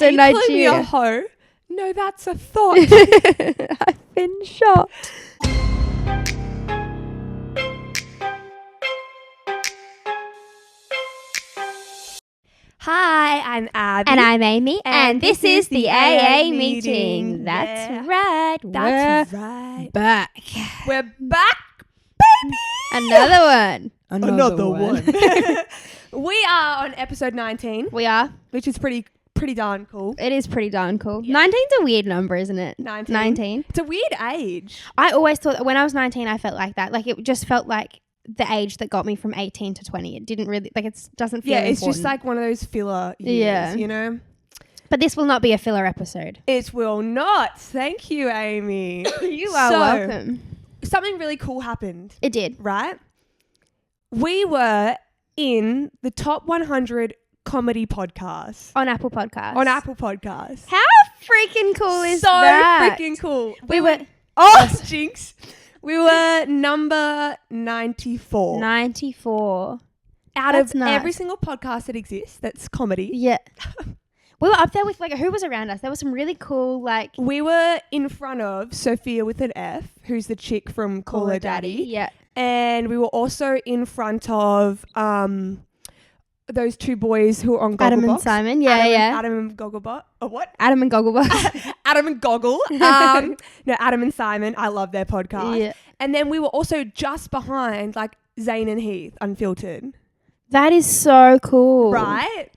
to Are you calling me a Nigeria. hoe? No, that's a thought. I've been shocked. Hi, I'm Abby. And I'm Amy, And this is the AA meeting. That's Yeah. right. That's We're right. back. We're back, baby. Another one. Another one. We are on episode 19, We are. which is pretty darn cool. It is pretty darn cool. Yeah. 19's a weird number, isn't it? 19. It's a weird age. I always thought that when I was 19, I felt like that. Like it just felt like the age that got me from 18 to 20. It didn't really, like it doesn't feel It's important. just like one of those filler years, Yeah. you know? But this will not be a filler episode. It will not. Thank you, Amy. You are So, welcome. Something really cool happened, It did. right? We were in the top 100 comedy podcasts On Apple Podcasts. on Apple Podcasts. How freaking cool is so that? freaking cool. We were Jinx. We were number 94 94. out That's of nuts. every single podcast that exists that's comedy. Yeah. We were up there with like who was around us? There was some really cool like We were in front of Sophia with an F, who's the chick from Call Her Daddy. Yeah. And we were also in front of those two boys who were on Gogglebox. Adam and Simon. Yeah, yeah. Adam and Gogglebot. Oh, what? Adam and Gogglebox. Adam and Goggle. No, Adam and Simon. I love their podcast. Yeah. And then we were also just behind like Zane and Heath, Unfiltered. That is so cool. Right?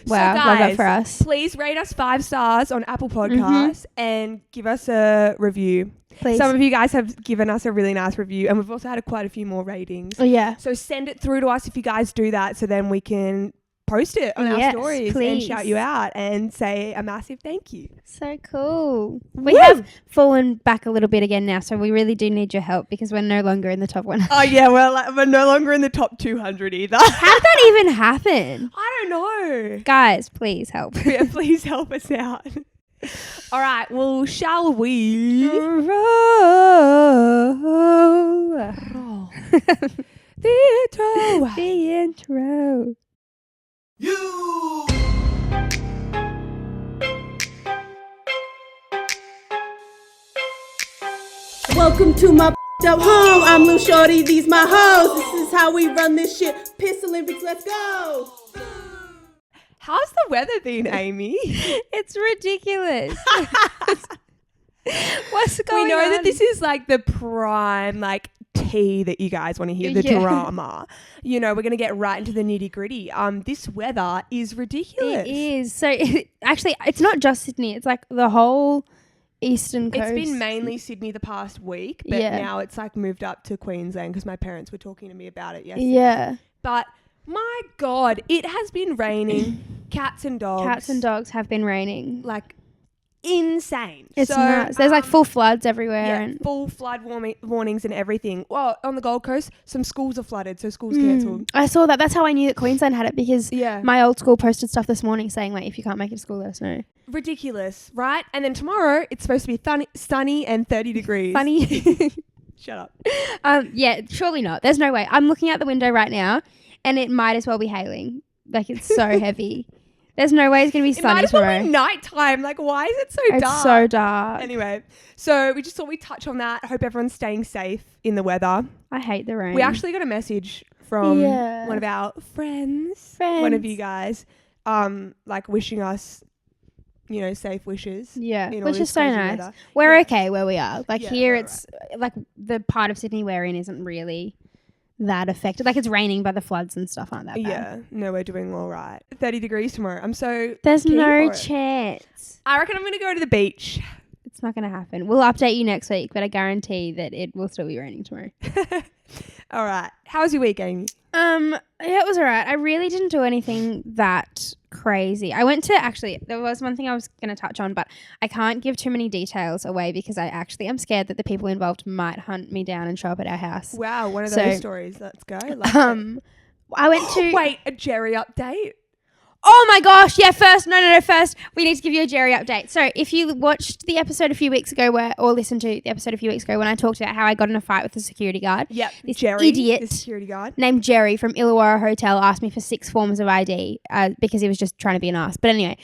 Wow, So love that guys, for us. please rate us 5 stars on Apple Podcasts and give us a review. Please. Some of you guys have given us a really nice review, and we've also had quite a few more ratings. Oh, yeah. So send it through to us if you guys do that, so then we can post it on our Yes, stories and please. shout you out and say a massive thank you. So cool. We Woo! have fallen back a little bit again now, so we really do need your help because we're no longer in the top 100. Oh yeah, well we're no longer in the top 200 either. How did that even happen? I don't know. Guys, please help. Yeah, please help us out. All right, well, shall we? Roll. The intro. The intro. Welcome to my up home. I'm Lil Shorty, these my hoes. This is how we run this shit. Piss Olympics, let's go. How's the weather been, Amy? It's ridiculous. What's going on? We know that this is like the prime like tea that you guys want to hear, the Yeah. drama. You know, we're going to get right into the nitty gritty. This weather is ridiculous. It is. So actually, it's not just Sydney. It's like the whole eastern coast. It's been mainly Sydney the past week, but Yeah. now it's like moved up to Queensland because my parents were talking to me about it yesterday. Yeah. But my God, it has been raining. Cats and dogs. Cats and dogs have been raining. Like insane. It's so, nuts. There's like full floods everywhere. yeah, And full flood warnings and everything. Well, on the Gold Coast, some schools are flooded, so schools cancelled. I saw that. That's how I knew that Queensland had it because Yeah. my old school posted stuff this morning saying like, if you can't make it to school, let us know. Ridiculous, right? And then tomorrow, it's supposed to be sunny and 30 degrees. Funny. Shut up. Yeah, surely not. There's no way. I'm looking out the window right now and it might as well be hailing. Like it's so heavy. There's no way it's going to be It sunny might as well tomorrow. be nighttime. Like, why is it so dark? It's so dark. Anyway, so we just thought we'd touch on that. I hope everyone's staying safe in the weather. I hate the rain. We actually got a message from Yeah. one of our friends, one of you guys, like wishing us, you know, safe wishes. Yeah, in all which this is so crazy nice. weather. We're Yeah. okay where we are. Like Yeah, here, we're it's like the part of Sydney we're in isn't really that affected. Like it's raining, but the floods and stuff aren't that bad. Yeah, no, we're doing all right. 30 degrees tomorrow. I'm so There's keen no for it. chance. I reckon I'm going to go to the beach. It's not going to happen. We'll update you next week, but I guarantee that it will still be raining tomorrow. All right. How was your week, Amy? Yeah, it was alright. I really didn't do anything that crazy. I went to actually, there was one thing I was going to touch on, but I can't give too many details away because I actually am scared that the people involved might hunt me down and show up at our house. Wow, one of So, those stories. Let's go. Like I went to Wait, a Jerry update? Oh my gosh, yeah, first we need to give you a Jerry update. So if you watched the episode a few weeks ago or listened to the episode a few weeks ago when I talked about how I got in a fight with the security guard. Yep, this Jerry, idiot the security guard named Jerry from Illawarra Hotel asked me for 6 forms of ID because he was just trying to be an ass. But anyway,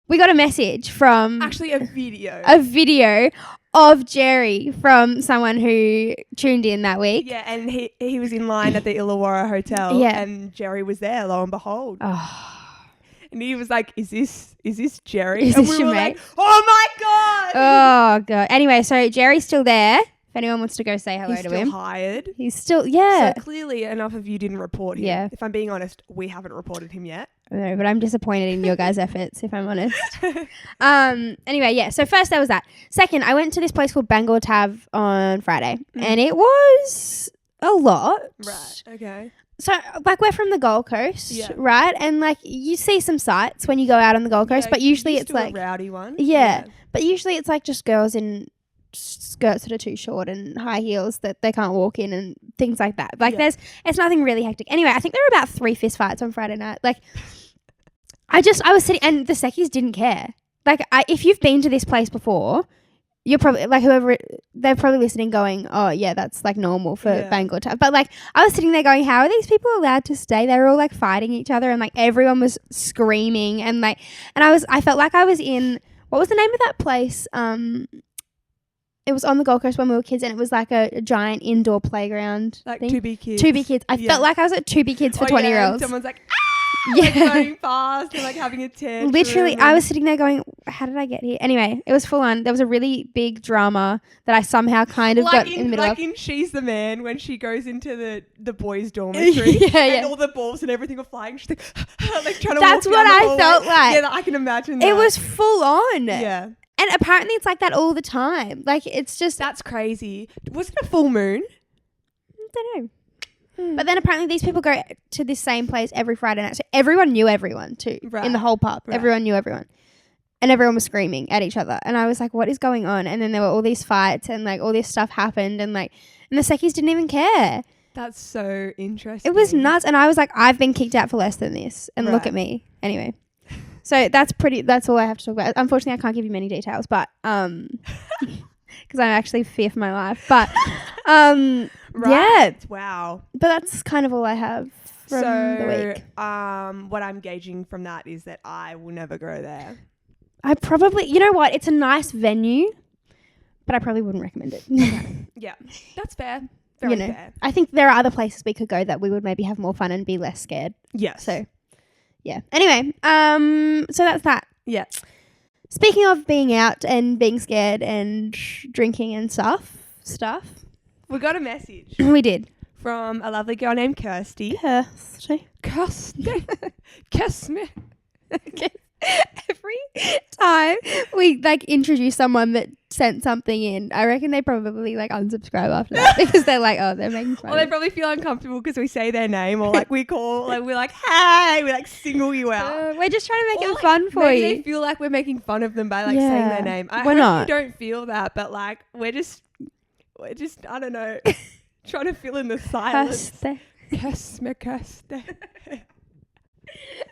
we got a message from... Actually, a video. A video of Jerry from someone who tuned in that week. Yeah, and he was in line at the Illawarra Hotel. Yeah. And Jerry was there, lo and behold. Oh. And he was like, is this Jerry? Is and this we your were mate? like, oh my God. Oh, God. Anyway, so Jerry's still there. If anyone wants to go say hello He's to still him. hired. He's still, yeah. So clearly enough of you didn't report him. Yeah. If I'm being honest, we haven't reported him yet. No, but I'm disappointed in your guys' efforts, if I'm honest. Anyway, yeah. So first there was that. Second, I went to this place called Bangor Tav on Friday, and it was a lot. Right. Okay. So, like, we're from the Gold Coast, right? And, like, you see some sights when you go out on the Gold Coast, but usually it's like... a rowdy one. Yeah. But usually it's, like, just girls in skirts that are too short and high heels that they can't walk in and things like that. Like, it's nothing really hectic. Anyway, I think there were about 3 fist fights on Friday night. Like, I was sitting... And the Seckies didn't care. Like, if you've been to this place before... You're probably, like, they're probably listening going, oh, yeah, that's, like, normal for Bangor Tav. But, like, I was sitting there going, how are these people allowed to stay? They were all, like, fighting each other and, like, everyone was screaming and, like, and I felt like I was in, what was the name of that place? It was on the Gold Coast when we were kids and it was, like, a giant indoor playground Like, thing. 2B Kids. 2B Kids. I felt like I was at 2B Kids for 20-year-olds. Someone's like, like going fast and like having a tantrum. Literally, I was sitting there going, how did I get here? Anyway, it was full on. There was a really big drama that I somehow kind of got in the middle of. Like in She's the Man when she goes into the boys' dormitory and all the balls and everything are flying. She's like, like trying to That's walk what down the I hallway. felt like. Yeah, I can imagine that. It was full on. Yeah. And apparently it's like that all the time. Like, it's just... That's crazy. Was it a full moon? I don't know. But then apparently these people go to this same place every Friday night. So everyone knew everyone too in the whole pub. Right. Everyone knew everyone. And everyone was screaming at each other. And I was like, what is going on? And then there were all these fights and like all this stuff happened and like, and the Seckies didn't even care. That's so interesting. It was nuts. And I was like, I've been kicked out for less than this. And look at me. Anyway. So that's all I have to talk about. Unfortunately, I can't give you many details, but, because I actually fear for my life. But, yeah. Wow. But that's kind of all I have from the week. What I'm gauging from that is that I will never go there. I probably, you know what? It's a nice venue, but I probably wouldn't recommend it. Yeah, that's fair. Very fair. I think there are other places we could go that we would maybe have more fun and be less scared. Yes. So, yeah. Anyway, so that's that. Yeah. Speaking of being out and being scared and drinking and stuff. We got a message. We did. From a lovely girl named Kirsty. Kirsty. Kiss me. Okay. Every time we like introduce someone that sent something in, I reckon they probably like unsubscribe after that because they're like, oh, they're making fun. Or they probably feel uncomfortable because we say their name or like we call, like we're like, hey, we like single you out. We're just trying to make it fun for you. They feel like we're making fun of them by like saying their name. I hope not. You don't feel that, but like we're just I don't know, trying to fill in the silence. Kirsty.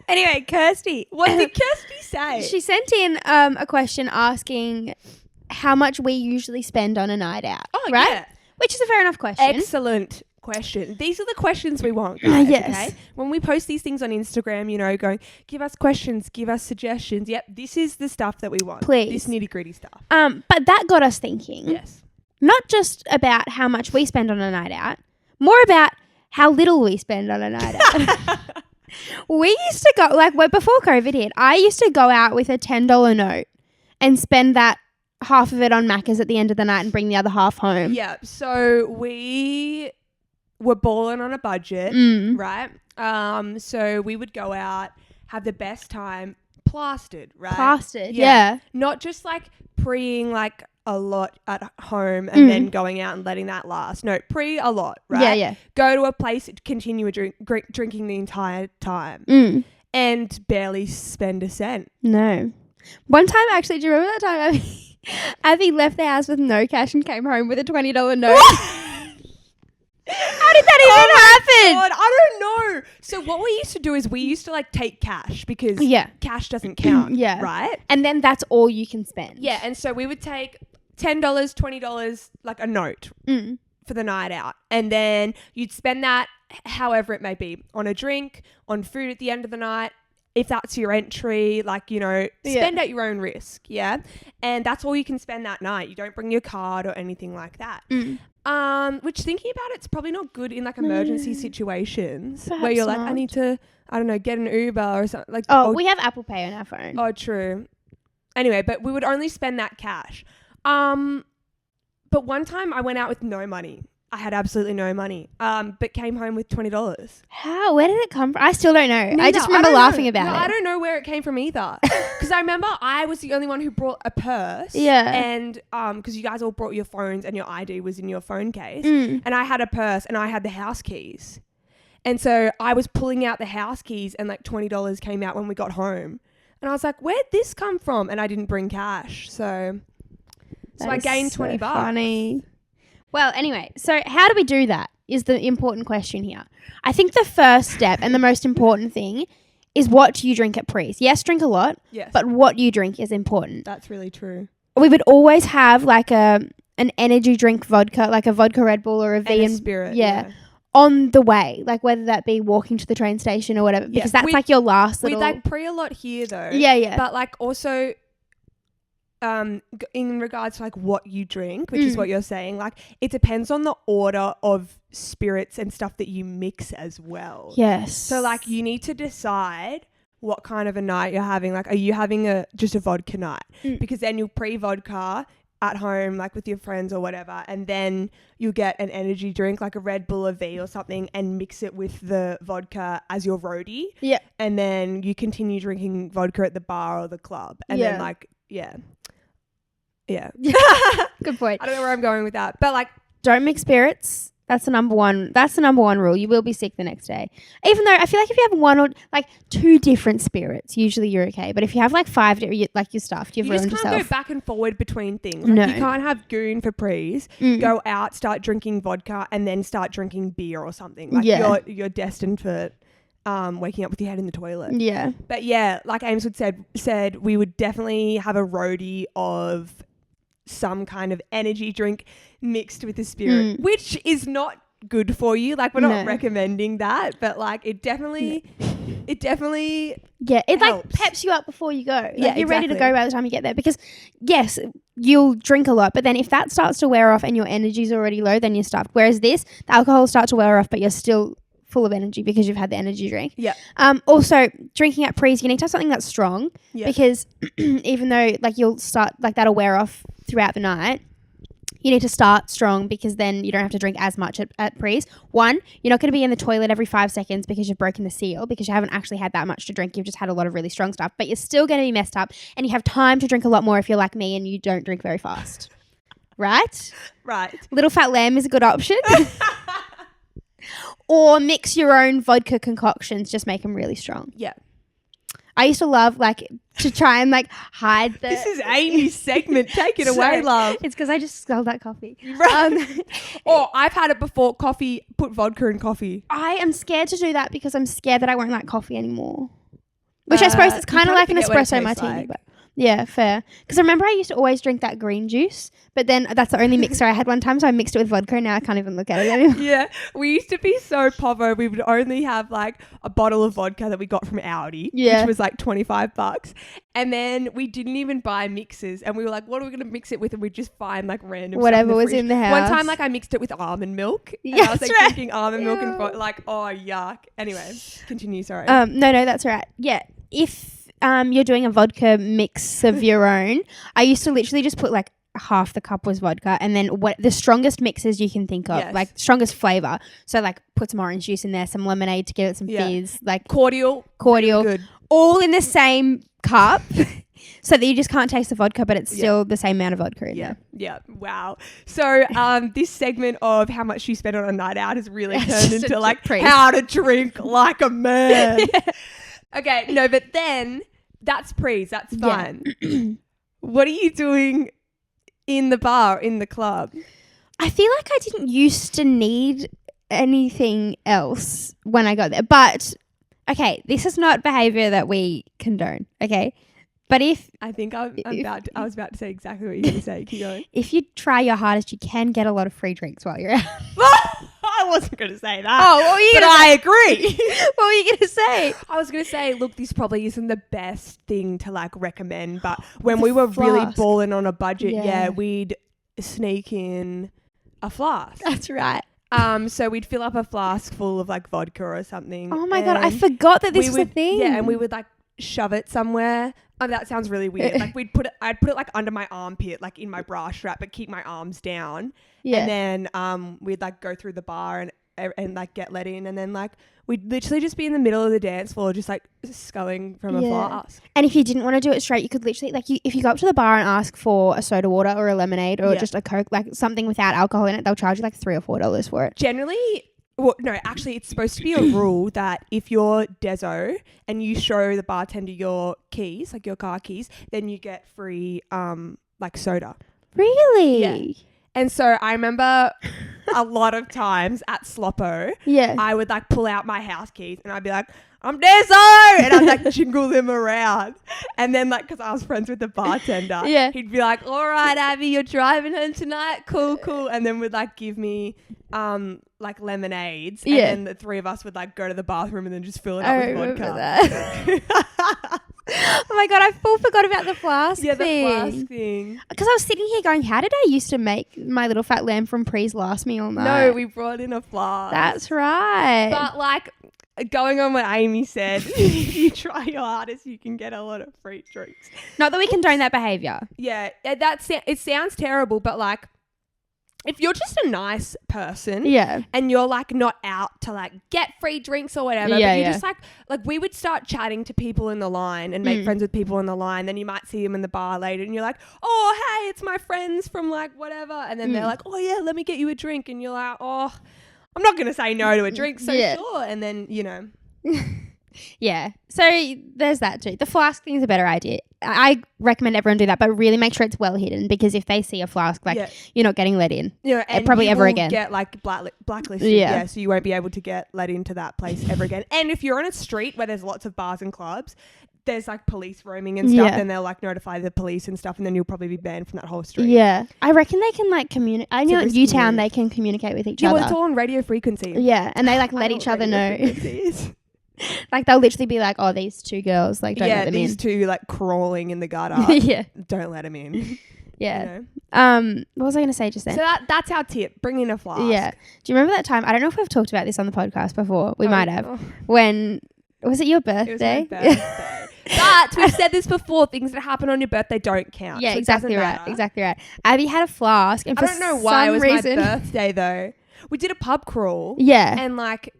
Anyway, Kirsty. What did Kirsty say? She sent in a question asking how much we usually spend on a night out. Oh, right? Yeah. Which is a fair enough question. Excellent question. These are the questions we want, guys. Yes. Okay? When we post these things on Instagram, you know, going, give us questions, give us suggestions. Yep, this is the stuff that we want. Please. This nitty-gritty stuff. But that got us thinking. Yes. Not just about how much we spend on a night out, more about how little we spend on a night out. We used to go, like, before COVID hit, I used to go out with a $10 note and spend that half of it on Macca's at the end of the night and bring the other half home. Yeah, so we were balling on a budget, right? So we would go out, have the best time, plastered, right? Plastered, yeah. Not just, like, preing, like, a lot at home and then going out and letting that last. No, a lot, right? Yeah. Go to a place, continue drinking the entire time and barely spend a cent. No. One time, actually, do you remember that time Abby left the house with no cash and came home with a $20 note? How did that even happen? God, I don't know. So what we used to do is we used to like take cash because cash doesn't count. Yeah. Right? And then that's all you can spend. Yeah. And so we would take $10, $20, like a note for the night out. And then you'd spend that however it may be, on a drink, on food at the end of the night. If that's your entry, like, you know, spend at your own risk. Yeah. And that's all you can spend that night. You don't bring your card or anything like that. Which, thinking about it's probably not good in like emergency situations. Perhaps where you're like, not. I need to, I don't know, get an Uber or something. Like, We have Apple Pay on our phone. Oh, true. Anyway, but we would only spend that cash. But one time I went out with no money. I had absolutely no money, but came home with $20. How? Where did it come from? I still don't know. Neither. I just remember laughing know. about No, it. I don't know where it came from either. Because I remember I was the only one who brought a purse. Yeah. And because you guys all brought your phones and your ID was in your phone case. And I had a purse and I had the house keys. And so I was pulling out the house keys and like $20 came out when we got home. And I was like, where'd this come from? And I didn't bring cash. So I gained $20. Funny. Well, anyway, so how do we do that is the important question here. I think the first step and the most important thing is what do you drink at pre's. Yes, drink a lot, but what you drink is important. That's really true. We would always have like an energy drink vodka, like a vodka Red Bull or a V and Spirit. Yeah. On the way, like whether that be walking to the train station or whatever, because that's like your last little... We like pre a lot here though. Yeah. But like also... in regards to like what you drink, which is what you're saying, like it depends on the order of spirits and stuff that you mix as well. Yes. So like you need to decide what kind of a night you're having. Like, are you having just a vodka night? Because then you'll pre-vodka at home, like with your friends or whatever, and then you'll get an energy drink like a Red Bull or V or something and mix it with the vodka as your roadie. Yeah. And then you continue drinking vodka at the bar or the club. And then like, yeah. Good point. I don't know where I'm going with that, but like, don't mix spirits. That's the number one. That's the number one rule. You will be sick the next day. Even though I feel like if you have one or like two different spirits, usually you're okay. But if you have like five, like you're stuffed. You've ruined just can't yourself. go back and forward between things. Like, you can't have goon for pre's, go out, start drinking vodka, and then start drinking beer or something. Like you're destined for waking up with your head in the toilet. Yeah. But yeah, like Ames would said we would definitely have a roadie of some kind of energy drink mixed with a spirit, which is not good for you. Like we're not recommending that, but like it definitely it helps. Like peps you up before you go. Like you're ready to exactly. go by the time you get there, because yes, you'll drink a lot, but then if that starts to wear off and your energy's already low, then you're stuffed. Whereas the alcohol starts to wear off, but you're still full of energy because you've had the energy drink. Yeah. Also, drinking at pre's, you need to have something that's strong because even though like you'll start like that'll wear off throughout the night, you need to start strong because then you don't have to drink as much at pre's. One, you're not going to be in the toilet every 5 seconds because you've broken the seal, because you haven't actually had that much to drink. You've just had a lot of really strong stuff, but you're still going to be messed up and you have time to drink a lot more if you're like me and you don't drink very fast. Right? Little Fat Lamb is a good option. Or mix your own vodka concoctions, just make them really strong. Yeah. I used to love like to try and like hide the... This is Amy's segment. Take it away, love. It's because I just smelled that coffee. Right. Or I've had it before, coffee, put vodka in coffee. I am scared to do that because I'm scared that I won't like coffee anymore. Which I suppose it's kind of like an espresso martini. But yeah, fair. Because I remember I used to always drink that green juice, but then that's the only mixer I had one time, so I mixed it with vodka and now I can't even look at it anymore. Yeah, we used to be so povo. We would only have like a bottle of vodka that we got from Aldi, which was like $25. And then we didn't even buy mixers, and we were like, what are we going to mix it with? And we'd just find like random whatever stuff was in the house. One time like I mixed it with almond milk. Yeah, I was like drinking almond milk and like, oh yuck. Anyway, continue, sorry. No, that's all right. Yeah, if you're doing a vodka mix of your own, I used to literally just put like half the cup was vodka and then what the strongest mixes you can think of, like strongest flavor. So like put some orange juice in there, some lemonade to give it some fizz, like cordial, really good. All in the same cup. So that you just can't taste the vodka, but it's still the same amount of vodka in there. Yeah. Wow. So this segment of how much you spend on a night out has really turned into like how to drink like a man. Okay, no, but then that's pre's. That's fun. Yeah. What are you doing in the bar, in the club? I feel like I didn't used to need anything else when I got there. But, okay, this is not behaviour that we condone, okay? But if... I think I was about to say exactly what you're going to say. Keep going. If you try your hardest, you can get a lot of free drinks while you're out. I wasn't going to say that. Oh, what were you but I agree. What were you going to say? I was going to say, look, this probably isn't the best thing to like recommend, but when we were really Flask. balling on a budget, Yeah. we'd sneak in a flask. That's right. So we'd fill up a flask full of like vodka or something. Oh my God, I and forgot that this was a would- thing. Yeah, and we would like shove it somewhere. Oh, that sounds really weird. Like I'd put it like under my armpit, like in my bra strap, but keep my arms down. Yeah. And then we'd like go through the bar and like get let in, and then like we'd literally just be in the middle of the dance floor, just like sculling from a flask. And if you didn't want to do it straight, you could literally, like, if you go up to the bar and ask for a soda water or a lemonade or just a Coke, like something without alcohol in it, they'll charge you like $3 or $4 for it. Generally, well, no, actually, it's supposed to be a rule that if you're deso and you show the bartender your keys, like your car keys, then you get free like soda. Really? Yeah. And so I remember a lot of times at Sloppo, Yeah. I would like pull out my house keys and I'd be like, I'm Deso! And I'd like jingle them around. And then like, because I was friends with the bartender, he'd be like, all right, Abby, you're driving home tonight. Cool. And then would like give me like lemonades. And then the three of us would like go to the bathroom and then just fill it up with vodka. That. Oh my God, I full forgot about the flask thing. Yeah, the flask thing. Because I was sitting here going, how did I used to make my little fat lamb from Pre's last me all night? No, we brought in a flask. That's right. But like, going on what Amy said, if you try your hardest, you can get a lot of free drinks. Not that we condone that behaviour. Yeah, it sounds terrible, but like, if you're just a nice person, and you're like not out to like get free drinks or whatever, but you're just like we would start chatting to people in the line and make friends with people in the line. Then you might see them in the bar later, and you're like, oh hey, it's my friends from like whatever, and then they're like, oh yeah, let me get you a drink, and you're like, oh, I'm not gonna say no to a drink, so sure, and then you know. Yeah. So there's that too. The flask thing is a better idea. I recommend everyone do that, but really make sure it's well hidden, because if they see a flask, like you're not getting let in. Yeah, and probably you ever will again. Get like blacklisted. Yeah, so you won't be able to get let into that place ever again. And if you're on a street where there's lots of bars and clubs, there's like police roaming and stuff, then they'll like notify the police and stuff, and then you'll probably be banned from that whole street. Yeah, I reckon they can like communicate. I know in Newtown they can communicate with each other. Well, it's all on radio frequency. Yeah, and they like let each other know. Like they'll literally be like, "Oh, these two girls, like don't let them in." Yeah, these two like crawling in the gutter. Yeah, don't let them in. Yeah. You know? What was I going to say just then? So that's our tip. Bring in a flask. Yeah. Do you remember that time? I don't know if we've talked about this on the podcast before. We might have. When was it your birthday? It was my birthday. But we've said this before. Things that happen on your birthday don't count. Yeah, so exactly right. Exactly right. Abby had a flask, and I don't know why it was my birthday though. We did a pub crawl. Yeah. And like.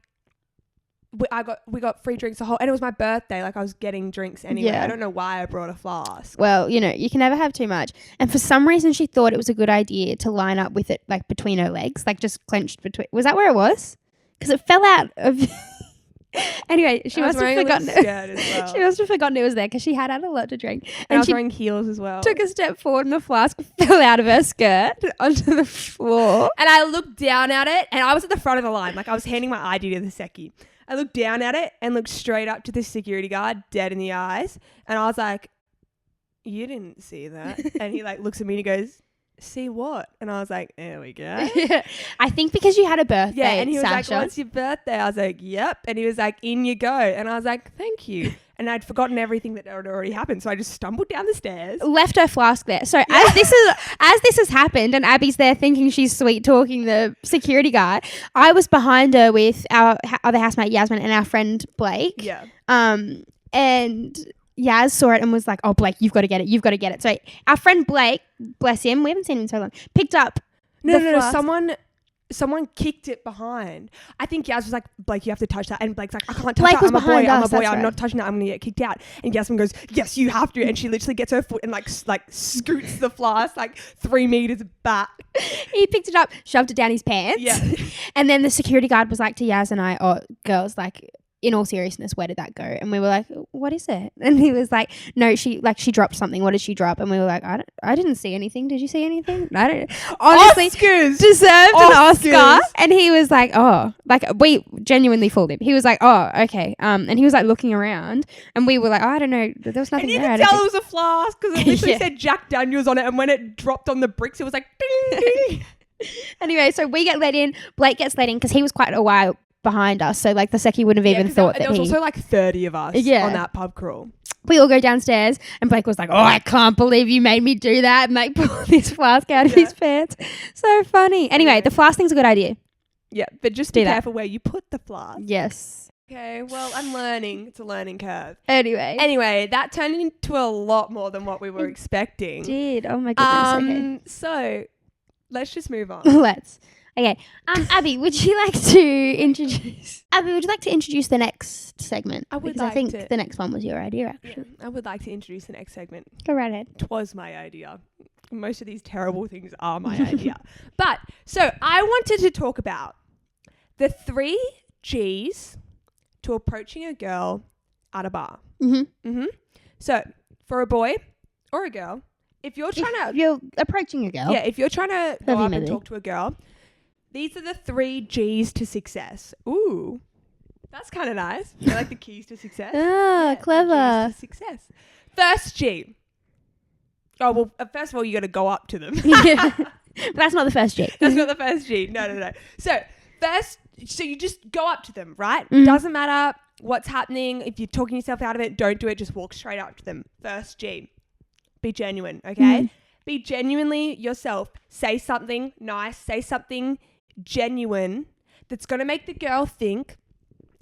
We got free drinks and it was my birthday. Like I was getting drinks anyway. I don't know why I brought a flask. Well, you know, you can never have too much. And for some reason, she thought it was a good idea to line up with it like between her legs, like just clenched between. Was that where it was? Because it fell out of. Anyway, she must have forgotten it. Well. She must have forgotten it was there because she had a lot to drink. And I was wearing heels as well. Took a step forward and the flask fell out of her skirt onto the floor. And I looked down at it, and I was at the front of the line. Like I was handing my ID to the secchi. I looked down at it and looked straight up to the security guard, dead in the eyes. And I was like, you didn't see that. And he like looks at me and he goes, see what? And I was like, there we go. Yeah. I think because you had a birthday. Yeah, and he was Sasha. like, what's your birthday? I was like, yep. And he was like, in you go. And I was like, thank you. And I'd forgotten everything that had already happened. So I just stumbled down the stairs. Left her flask there. So as this has happened and Abby's there thinking she's sweet talking the security guard, I was behind her with our other housemate Yasmin and our friend Blake. Yeah. And Yaz saw it and was like, oh, Blake, you've got to get it. You've got to get it. So our friend Blake, bless him, we haven't seen him in so long, picked up No, someone kicked it behind. I think Yaz was like, Blake, you have to touch that. And Blake's like, I can't touch that. I'm a boy. I'm not touching that. I'm going to get kicked out. And Yasmin goes, yes, you have to. And she literally gets her foot and like scoots the flask like 3 meters back. He picked it up, shoved it down his pants. Yeah. And then the security guard was like to Yaz and I, girls, like, in all seriousness, where did that go? And we were like, what is it? And he was like, no, she dropped something. What did she drop? And we were like, I didn't see anything. Did you see anything? I don't. Honestly, Oscars. deserved an Oscar. Oscars. And he was like, oh, like we genuinely fooled him. He was like, oh, okay. And he was like looking around, and we were like, oh, I don't know. There was nothing And you there. could tell it was a flask because it literally Yeah. said Jack Daniels on it, and when it dropped on the bricks, it was like ding ding. Anyway, so we get let in. Blake gets let in because he was quite a while behind us. So like the secchi wouldn't have even 'cause thought there that was he... also like 30 of us Yeah. on that pub crawl. We all go downstairs and Blake was like, oh, I can't believe you made me do that, and like pull this flask out of his pants. So funny. Anyway, the flask thing's a good idea. Yeah, but just Do be that. careful where you put the flask. Yes. Okay, well, I'm learning. It's a learning curve. Anyway. That turned into a lot more than what we were expecting. Did. Oh my goodness. So let's just move on. Okay. Let's. Okay. Abby, would you like to introduce the next segment? I would Because like I think to. the next one was your idea, Yeah, actually. I would like to introduce the next segment. Go right ahead. 'Twas my idea. Most of these terrible things are my idea. But, so I wanted to talk about the 3 G's to approaching a girl at a bar. Mm-hmm. So, for a boy or a girl, if you're trying If you're approaching a girl. if you're trying to go Love you, up and Millie. talk to a girl, these are the 3 G's to success. Ooh, that's kind of nice. They're like the keys to success. Ah, Yeah, the clever. keys to success. First G. Oh, well, first of all, you got to go up to them. But that's not the first G. That's not the first G. No. So you just go up to them, right? Mhm. Doesn't matter what's happening. If you're talking yourself out of it, don't do it. Just walk straight up to them. First G. Be genuine, okay? Mhm. Be genuinely yourself. Say something nice. Say something genuine that's going to make the girl think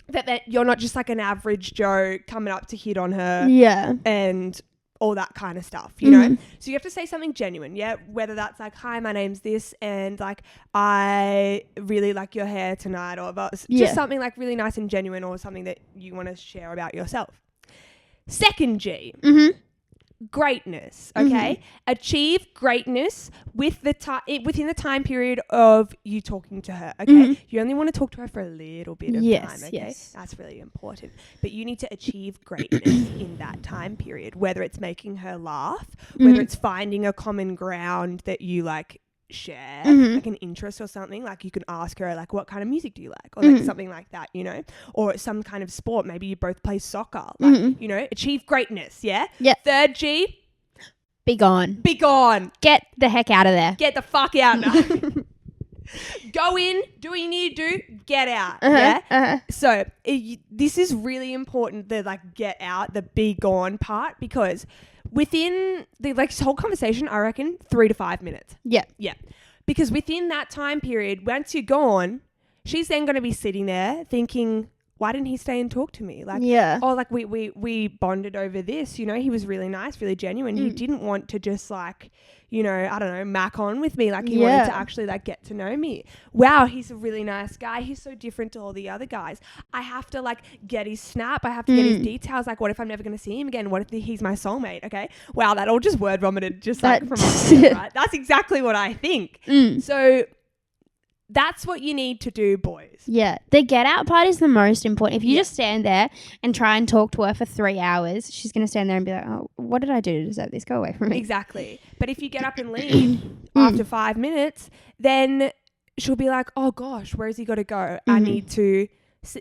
that you're not just like an average Joe coming up to hit on her Yeah. and all that kind of stuff, you know? Mhm. So you have to say something genuine, yeah? Whether that's like, hi, my name's this, and like, I really like your hair tonight, or just Yeah. something like really nice and genuine, or something that you want to share about yourself. Second G, Mm-hmm. greatness, okay? Achieve greatness with within the time period of you talking to her, okay? Mhm. You only want to talk to her for a little bit of Yes, time, okay? yes. That's really important. But you need to achieve greatness in that time period, whether it's making her laugh, whether Mhm. it's finding a common ground that you like share, Mhm. like an interest or something. Like you can ask her like, what kind of music do you like? Or like something like that, you know? Or some kind of sport. Maybe you both play soccer. Like, you know, achieve greatness, yeah? Yep. Third G, Be gone. be gone. Get the heck out of there. Get the fuck out now. Go in, do what you need to do, get out, Uh-huh, yeah? uh-huh. So this is really important, the like get out, the be gone part, because within the like this whole conversation, I reckon 3 to 5 minutes. Yeah. Yeah. Because within that time period, once you're gone, she's then going to be sitting there thinking, why didn't he stay and talk to me? Like, Yeah. oh, like we bonded over this, you know, he was really nice, really genuine. He didn't want to just like, you know, I don't know, mac on with me. Like he wanted to actually like get to know me. Wow, he's a really nice guy. He's so different to all the other guys. I have to like get his snap. I have to get his details. Like what if I'm never going to see him again? What if he's my soulmate? Okay. Wow, that all just word vomited just like from up here, right? That's exactly what I think. So that's what you need to do, boys. Yeah. The get out part is the most important. If you just stand there and try and talk to her for 3 hours, she's going to stand there and be like, oh, what did I do to deserve this? Go away from me. Exactly. But if you get up and leave after 5 minutes, then she'll be like, oh gosh, where has he got to go? I need to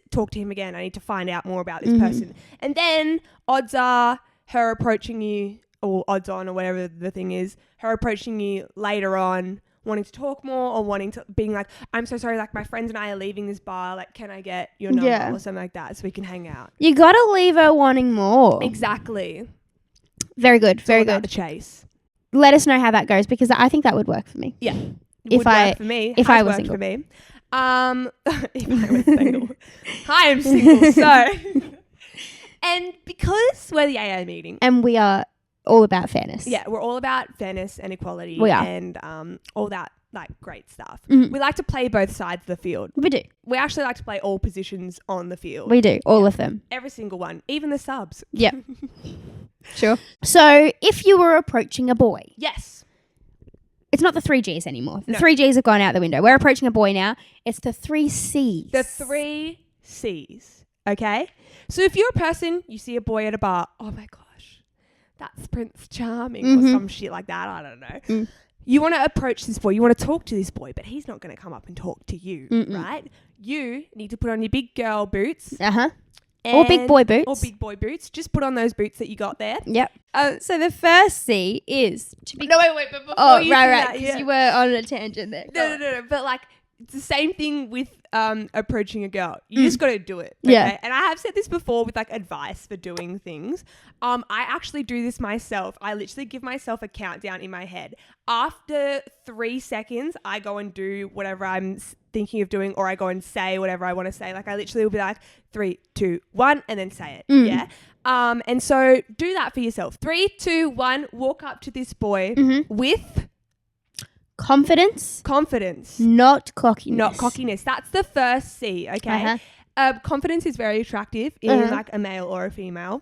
talk to him again. I need to find out more about this person. And then odds are her approaching you, or odds on, or whatever the thing is, her approaching you later on, wanting to talk more, or being like, I'm so sorry, like my friends and I are leaving this bar, like can I get your number or something like that so we can hang out. You got to leave her wanting more. Exactly. Very good. It's all Very about good. the chase. Let us know how that goes, because I think that would work for me. Yeah. If Would I- work for me. if Has I was worked single. for me. If I was single. I am single. So and because we're the AA meeting, And we are all about fairness. yeah, we're all about fairness and equality We are. and all that like great stuff. Mhm. We like to play both sides of the field. We do. We actually like to play all positions on the field. We do. All of them. Every single one, even the subs. Yep. Sure. So if you were approaching a boy, Yes. it's not the 3 Gs anymore. The No. 3 Gs have gone out the window. We're approaching a boy now. It's the 3 Cs. The 3 C's. Okay? So if you're a person, you see a boy at a bar, oh my gosh, that's Prince Charming or some shit like that. I don't know. You want to approach this boy. You want to talk to this boy, but he's not going to come up and talk to you, right? You need to put on your big girl boots. Or big boy boots. Or big boy boots. Just put on those boots that you got there. Yep. So the first C is to be... No, wait. But before you do that, because you were on a tangent there. No. But like, it's the same thing with approaching a girl. You just got to do it. Okay? Yeah. And I have said this before with like advice for doing things. I actually do this myself. I literally give myself a countdown in my head. After 3 seconds, I go and do whatever I'm thinking of doing, or I go and say whatever I want to say. Like I literally will be like 3, 2, 1, and then say it. Yeah. And so do that for yourself. 3, 2, 1. Walk up to this boy with confidence, not cockiness. That's the first C. Okay. Confidence is very attractive in like a male or a female.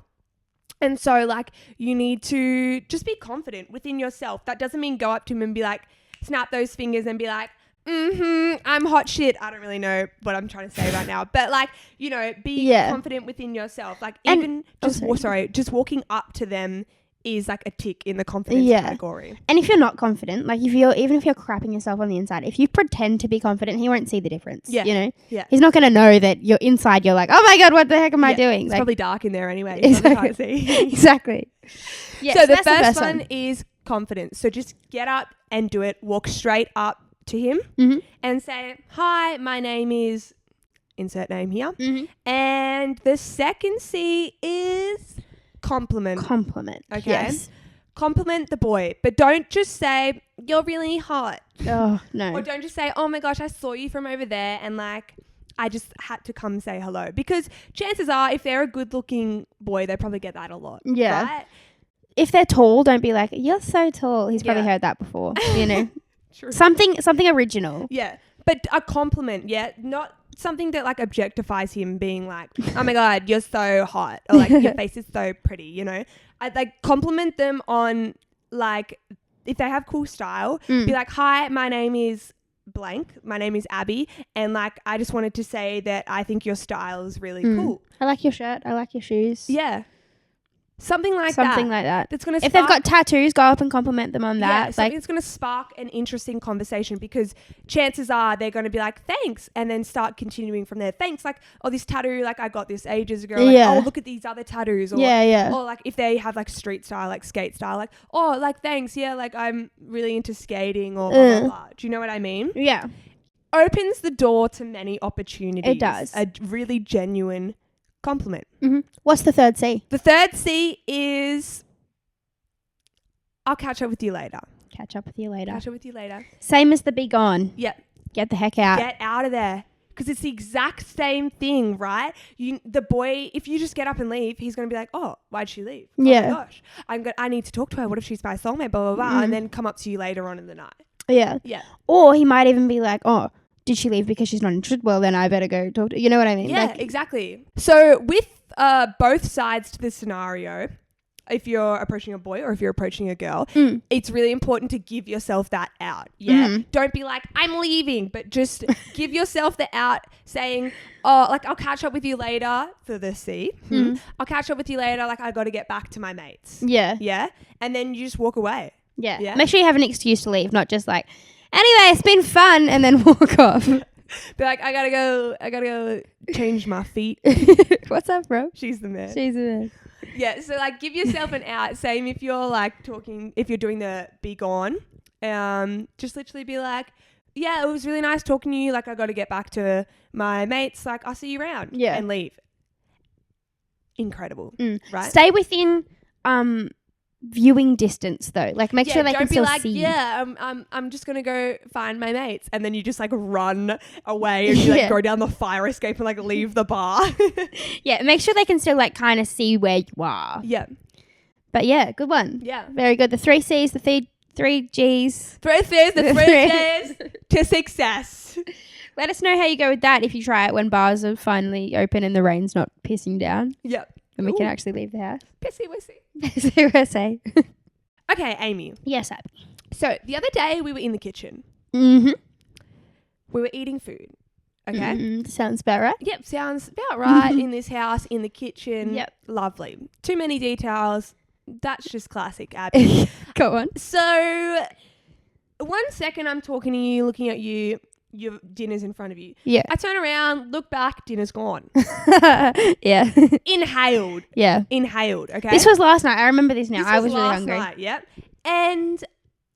And so like you need to just be confident within yourself. That doesn't mean go up to him and be like, snap those fingers and be like, I'm hot shit. I don't really know what I'm trying to say right now. But like, you know, be confident within yourself. Like even just walking up to them is like a tick in the confidence category. And if you're not confident, like even if you're crapping yourself on the inside, if you pretend to be confident, he won't see the difference. Yeah. You know? Yeah. He's not going to know that you're inside. You're like, oh my God, what the heck am I doing? It's like, probably dark in there anyway. Exactly. See. Exactly. Yeah, so the first one is confidence. So just get up and do it. Walk straight up to him and say, hi, my name is insert name here. And the second C is compliment. Okay. Yes. Compliment the boy, but don't just say you're really hot. Oh no. Or don't just say, oh my gosh, I saw you from over there and like I just had to come say hello, because chances are if they're a good looking boy, they probably get that a lot. Yeah. Right? If they're tall, don't be like, you're so tall. He's probably heard that before, you know. True. Something original. Yeah. But a compliment, not something that like objectifies him, being like, oh my God, you're so hot, or like your face is so pretty, you know. I'd like compliment them on like if they have cool style, be like, hi, my name is blank, my name is Abby, and like I just wanted to say that I think your style is really cool. I like your shirt, I like your shoes. Yeah. Something like that. That's gonna. If they've got tattoos, go up and compliment them on that. Yeah, something that's going to spark an interesting conversation, because chances are they're going to be like, thanks, and then start continuing from there. Thanks, like, oh, this tattoo, like I got this ages ago. Like, oh, look at these other tattoos. Or, or like if they have like street style, like skate style, like, oh, like thanks, yeah, like I'm really into skating or blah, blah, blah. Do you know what I mean? Yeah. Opens the door to many opportunities. It does. A really genuine compliment. What's the third C? The third C is I'll catch up with you later. Catch up with you later. Same as the be gone. Yep. Get the heck out. Get out of there. Because it's the exact same thing, right? The boy, if you just get up and leave, he's going to be like, oh, why'd she leave? Yeah. Oh my gosh. I need to talk to her. What if she's my soulmate? Blah, blah, blah. And then come up to you later on in the night. Yeah. Yeah. Or he might even be like, oh, did she leave because she's not interested? Well, then I better go talk to... You know what I mean? Yeah, like, exactly. So with both sides to the scenario, if you're approaching a boy or if you're approaching a girl, it's really important to give yourself that out. Yeah. Don't be like, I'm leaving, but just give yourself the out, saying, oh, like, I'll catch up with you later for the C. I'll catch up with you later. Like, I got to get back to my mates. Yeah. Yeah. And then you just walk away. Yeah. Make sure you have an excuse to leave, not just like, anyway, it's been fun, and then walk off. Be like, I gotta go change my feet. What's up, bro? She's the man. Yeah, so like give yourself an out. Same if you're like if you're doing the be gone, just literally be like, yeah, it was really nice talking to you. Like I got to get back to my mates. Like I'll see you around. Yeah. And leave. Incredible. Right? Stay within viewing distance though. Like make sure they can still see. Yeah, I'm just gonna go find my mates, and then you just like run away and you like go down the fire escape and like leave the bar. Yeah, make sure they can still like kind of see where you are. Yeah. But yeah, good one. Yeah. Very good. The 3 C's, the 3 G's. 3 C's, the 3 C's to success. Let us know how you go with that if you try it when bars are finally open and the rain's not pissing down. Yep. And we can actually leave the house. Pissy wissy. Pissy wissy. Okay, Amy. Yes, Abby. So the other day we were in the kitchen. We were eating food. Okay. Sounds about right. Yep, sounds about right. In this house, in the kitchen. Yep. Lovely. Too many details. That's just classic Abby. Go on. So 1 second I'm talking to you, looking at you, your dinner's in front of you. Yeah. I turn around, look back, dinner's gone. Yeah. Inhaled. Yeah. Inhaled, okay? This was last night. I remember this now. This I was really last hungry. night, yep. And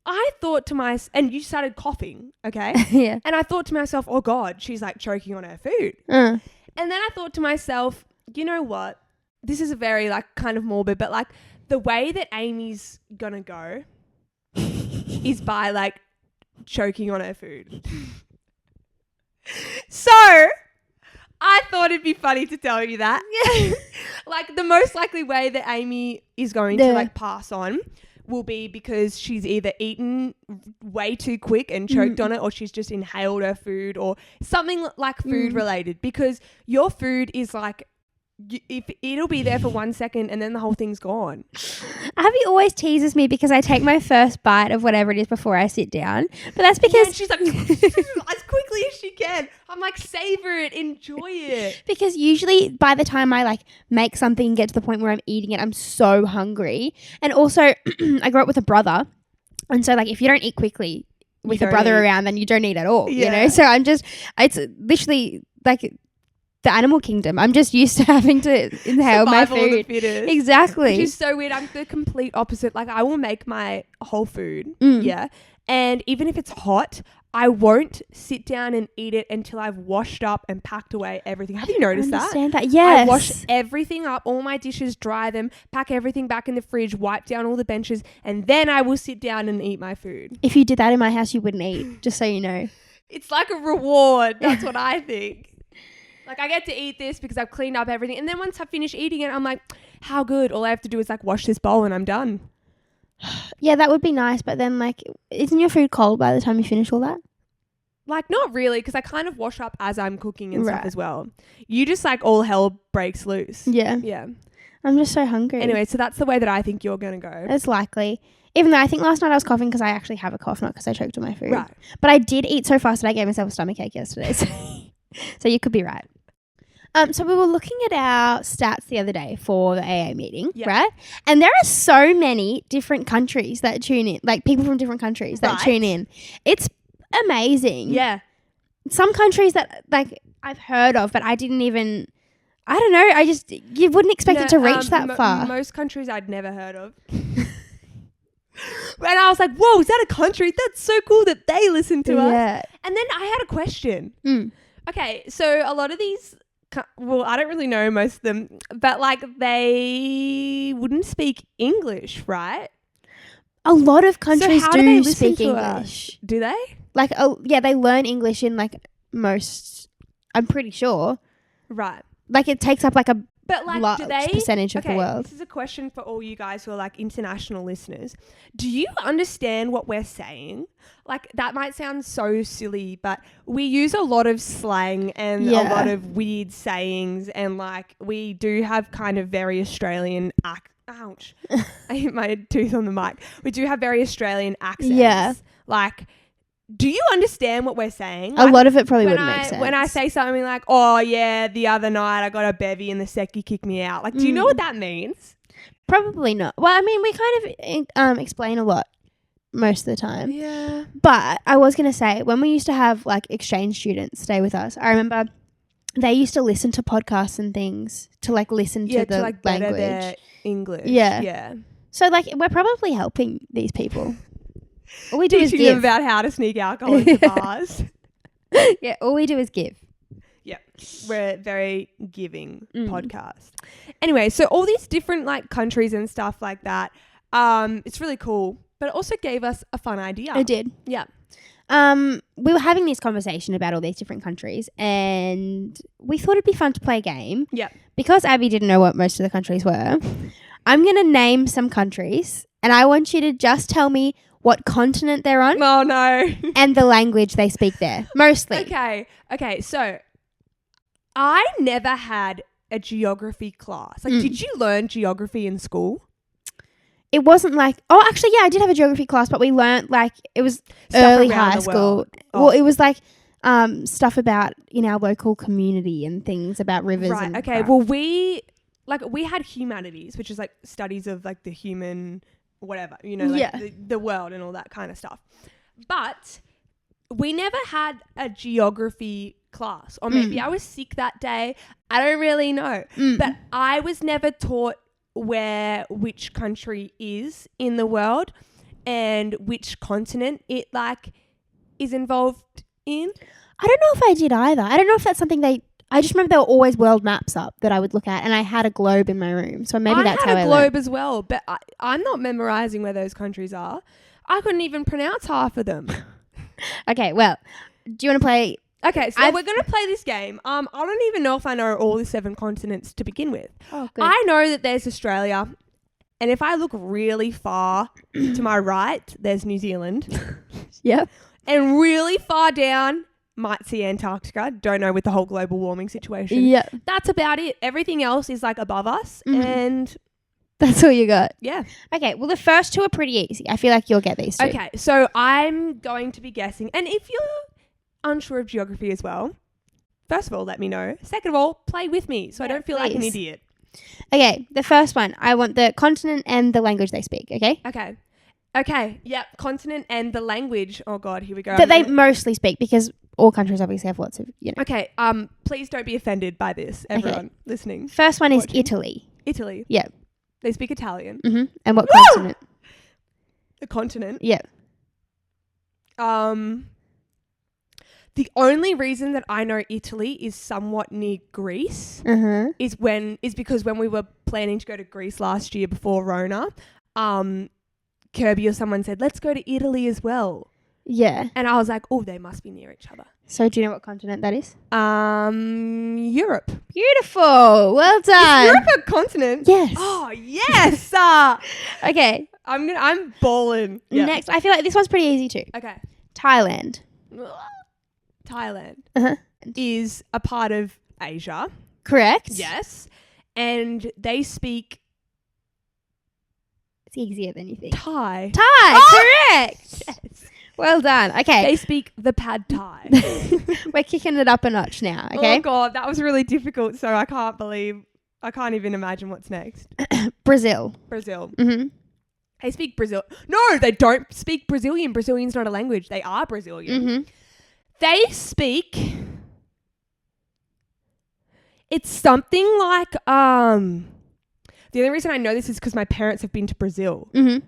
I thought to myself, and you started coughing, okay? Yeah. And I thought to myself, oh God, she's like choking on her food. Uh. And then I thought to myself, you know what? This is a very like kind of morbid, but like the way that Amy's gonna go is by like choking on her food. So I thought it'd be funny to tell you that. Like the most likely way that Amy is going to like pass on will be because she's either eaten way too quick and choked on it, or she's just inhaled her food, or something like food related, because your food is like, if it'll be there for 1 second and then the whole thing's gone. Abby always teases me because I take my first bite of whatever it is before I sit down. But that's because she's like, as quickly as she can. I'm like, savor it, enjoy it. Because usually by the time I like make something and get to the point where I'm eating it, I'm so hungry. And also I grew up with a brother. And so like if you don't eat quickly with a brother around, then you don't eat at all, you know? So it's literally like the animal kingdom. I'm just used to having to inhale my Survival of the food. fittest. Exactly. Which is so weird. I'm the complete opposite. Like I will make my whole food. Yeah. And even if it's hot, I won't sit down and eat it until I've washed up and packed away everything. Have you noticed that? Understand that? Yes. I wash everything up, all my dishes, dry them, pack everything back in the fridge, wipe down all the benches, and then I will sit down and eat my food. If you did that in my house, you wouldn't eat, just so you know. It's like a reward. That's what I think. Like I get to eat this because I've cleaned up everything. And then once I finish eating it, I'm like, how good. All I have to do is like wash this bowl and I'm done. Yeah, that would be nice. But then like, isn't your food cold by the time you finish all that? Like not really, because I kind of wash up as I'm cooking and stuff as well. You just like all hell breaks loose. Yeah. Yeah. I'm just so hungry. Anyway, so that's the way that I think you're going to go. It's likely. Even though I think last night I was coughing because I actually have a cough, not because I choked on my food. Right. But I did eat so fast that I gave myself a stomachache yesterday. So you could be right. So we were looking at our stats the other day for the AA meeting, right? And there are so many different countries that tune in, like people from different countries that tune in. It's amazing. Yeah. Some countries that like I've heard of, but I didn't even, I don't know. You wouldn't expect it to reach that far. Most countries I'd never heard of. And I was like, whoa, is that a country? That's so cool that they listen to us. And then I had a question. Okay, so a lot of these, well, I don't really know most of them, but like they wouldn't speak English, right? A lot of countries so do speak English. Do they? Like, yeah, they learn English in like most, I'm pretty sure. Right. Like it takes up like a but like, large do they, percentage of the world. This is a question for all you guys who are like international listeners. Do you understand what we're saying? Like that might sound so silly, but we use a lot of slang and a lot of weird sayings, and like we do have kind of very Australian ouch. I hit my tooth on the mic. We do have very Australian accents. Yeah. Like, do you understand what we're saying? Like, a lot of it probably wouldn't make sense. When I say something like, oh yeah, the other night I got a bevy and the secchi kicked me out. Like, do you know what that means? Probably not. Well, I mean, we kind of explain a lot most of the time. Yeah. But I was going to say, when we used to have like exchange students stay with us, I remember they used to listen to podcasts and things to like listen to the like language. Better their English. Yeah. Yeah. So like we're probably helping these people. All we do is teaching give. them about how to sneak alcohol into bars. Yeah, all we do is give. Yeah, we're a very giving podcast. Anyway, so all these different like countries and stuff like that, it's really cool, but it also gave us a fun idea. It did. Yeah. We were having this conversation about all these different countries, and we thought it'd be fun to play a game. Yeah. Because Abby didn't know what most of the countries were, I'm going to name some countries, and I want you to just tell me what continent they're on. Oh, no. And the language they speak there, mostly. Okay, so I never had a geography class. Like, did you learn geography in school? It wasn't like, oh, actually, yeah, I did have a geography class, but we learnt like, it was Stuff early around high the school. world. Oh. Well, it was like stuff about in our local community and things about rivers. Right. And Okay. crap. Well, we had humanities, which is like studies of like the human, whatever, like the world and all that kind of stuff. But we never had a geography class, or maybe I was sick that day. I don't really know. But I was never taught which country is in the world and which continent it like is involved in. I don't know if I did either. I don't know if that's something I just remember there were always world maps up that I would look at, and I had a globe in my room. So maybe that's how I had a learned. globe as well, but I'm not memorizing where those countries are. I couldn't even pronounce half of them. Okay, well, do you want to play? Okay, so we're going to play this game. I don't even know if I know all the 7 continents to begin with. Oh, good. I know that there's Australia, and if I look really far to my right, there's New Zealand. Yep. And really far down, might see Antarctica. Don't know with the whole global warming situation. Yeah. That's about it. Everything else is like above us, and That's all you got. yeah. Okay, well, the first 2 are pretty easy. I feel like you'll get these 2. Okay, so I'm going to be guessing, and if you're unsure of geography as well, first of all, let me know. Second of all, play with me so I don't feel like an please. idiot. Okay, the first one. I want the continent and the language they speak, okay? Okay, yep, continent and the language. Oh God, here we go. That they mostly speak, because all countries obviously have lots of, Okay, please don't be offended by this, everyone listening. First one is Watching. Italy. Italy. Yeah. They speak Italian. And what Woo! continent? The continent. Yeah. The only reason that I know Italy is somewhat near Greece is because when we were planning to go to Greece last year before Rona, Kirby or someone said, let's go to Italy as well. Yeah. And I was like, oh, they must be near each other. So do you know what continent that is? Europe. Beautiful. Well done. Is Europe a continent? Yes. Oh, yes. Okay. I'm balling. Yeah. Next, I feel like this one's pretty easy too. Okay. Thailand. Thailand Uh-huh. is a part of Asia. Correct. Yes. And they speak It's easier than you think. Thai. Correct. Yes. Well done. Okay. They speak the pad Thai. We're kicking it up a notch now, okay? Oh, God. That was really difficult. So I can't even imagine what's next. Brazil. Brazil. Mm-hmm. They speak Brazil. No, they don't speak Brazilian. Brazilian's not a language. They are Brazilian. Mm-hmm. They speak... It's something like... The only reason I know this is because my parents have been to Brazil. Mm-hmm.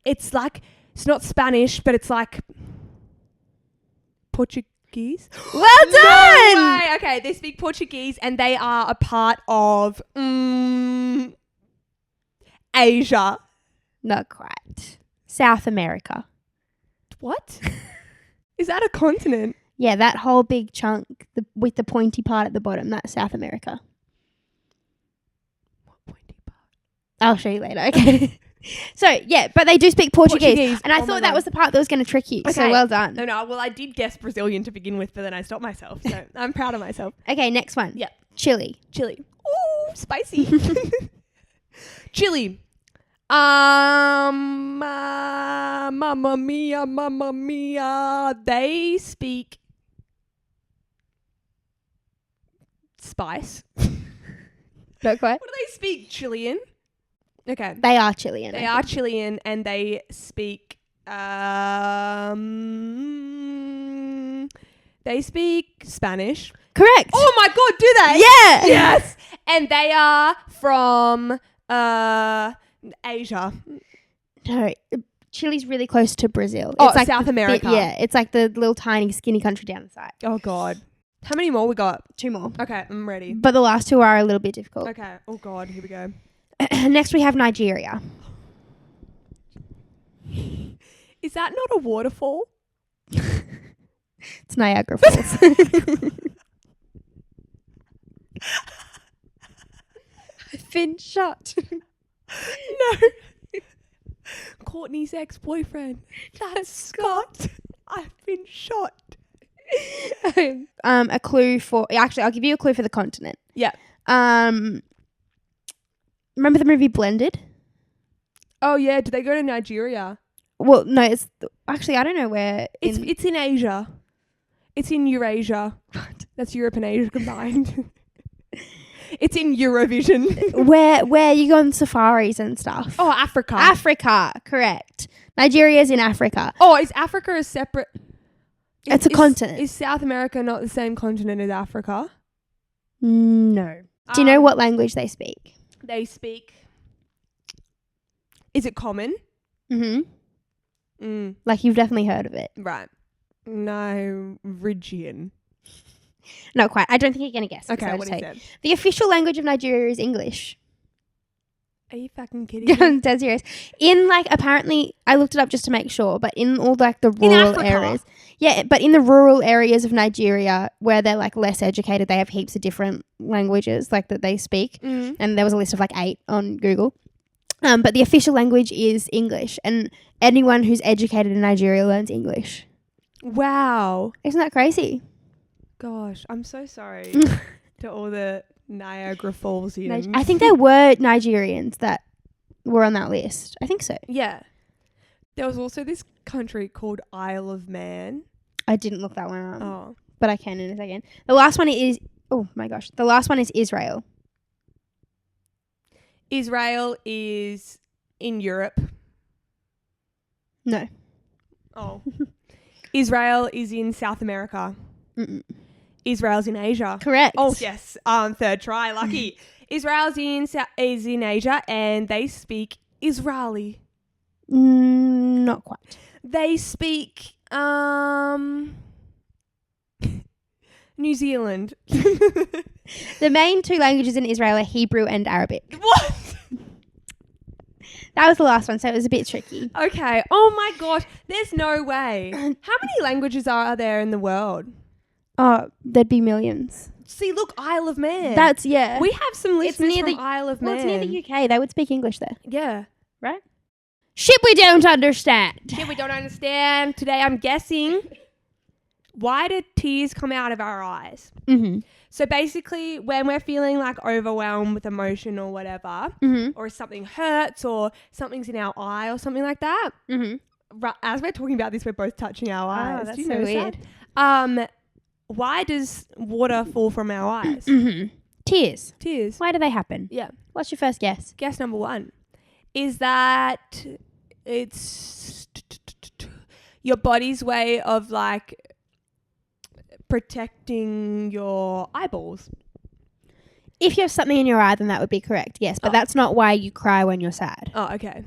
It's like... It's not Spanish, but it's like... Portuguese? Well done! No way. Okay, they speak Portuguese and they are a part of... Asia. Not quite. South America. What? Is that a continent? Yeah, that whole big chunk with the pointy part at the bottom, that's South America. What pointy part? I'll show you later, okay? So, yeah, but they do speak Portuguese. And I Oh my thought that God. was the part that was going to trick you. So, Okay. well done. No, well, I did guess Brazilian to begin with, but then I stopped myself. So I'm proud of myself. Okay, next one. Yeah. Chile. Chili. Ooh, spicy. Chili. Mamma mia. They speak spice. Not quite. What do they speak? Chilean? Okay. They are Chilean. They are Chilean and they speak Spanish. Correct. Oh my God, do they? Yeah. Yes. And they are from Asia. No, Chile's really close to Brazil. Oh, it's like South America. Yeah, it's like the little tiny skinny country down the side. Oh God. How many more we got? 2 more. Okay, I'm ready. But the last 2 are a little bit difficult. Okay. Oh God, here we go. Next we have Nigeria. Is that not a waterfall? It's Niagara Falls. I've been shot. No. Courtney's ex-boyfriend. That's Scott. I've been shot. A clue for... Actually, I'll give you a clue for the continent. Yeah. Remember the movie Blended? Oh yeah. Did they go to Nigeria? Well, no, it's... Actually, I don't know where... It's in Asia. It's in Eurasia. That's Europe and Asia combined. It's in Eurovision. Where you go on safaris and stuff. Oh, Africa. Africa, correct. Nigeria's in Africa. Oh, is Africa a separate... It's a continent. Is South America not the same continent as Africa? No. Do you know what language they speak? They speak... Is it common? Mm-hmm. Like, you've definitely heard of it. Right. Norwegian. Not quite. I don't think you're going to guess. Okay, what is it? The official language of Nigeria is English. Are you fucking kidding me? I'm dead serious. In, like, apparently, I looked it up just to make sure, but in all, like, the rural areas. Yeah, but in the rural areas of Nigeria where they're, like, less educated, they have heaps of different languages, like, that they speak. And there was a list of, like, 8 on Google. But the official language is English, and anyone who's educated in Nigeria learns English. Wow. Isn't that crazy? Gosh, I'm so sorry to all the Niagara Fallsians. I think there were Nigerians that were on that list. I think so. Yeah. There was also this country called Isle of Man. I didn't look that one up. Oh. But I can in a second. The last one is... Oh, my gosh. The last one is Israel. Israel is in Europe. No. Oh. Israel is in South America. Mm-mm. Israel's in Asia. Correct. Oh, yes. Third try. Lucky. Israel's is in Asia and they speak Israeli. Not quite. They speak New Zealand. The main 2 languages in Israel are Hebrew and Arabic. What? That was the last one, so it was a bit tricky. Okay. Oh my gosh. There's no way. How many languages are there in the world? Oh, there'd be millions. See, look, Isle of Man. That's, yeah. We have some listeners near from the- Isle of Well, Man. it's near the UK. They would speak English there. Yeah. Right? Shit we don't understand. Shit we don't understand. Today I'm guessing, why do tears come out of our eyes? Mm-hmm. So basically, when we're feeling like overwhelmed with emotion or whatever, or something hurts or something's in our eye or something like that, as we're talking about this, we're both touching our eyes. That's Do you so notice weird. that? Why does water fall from our eyes? Tears. Tears. Why do they happen? Yeah. What's your first guess? Guess number 1 is that it's your body's way of like protecting your eyeballs. If you have something in your eye, then that would be correct. Yes, but that's not why you cry when you're sad. Oh, okay.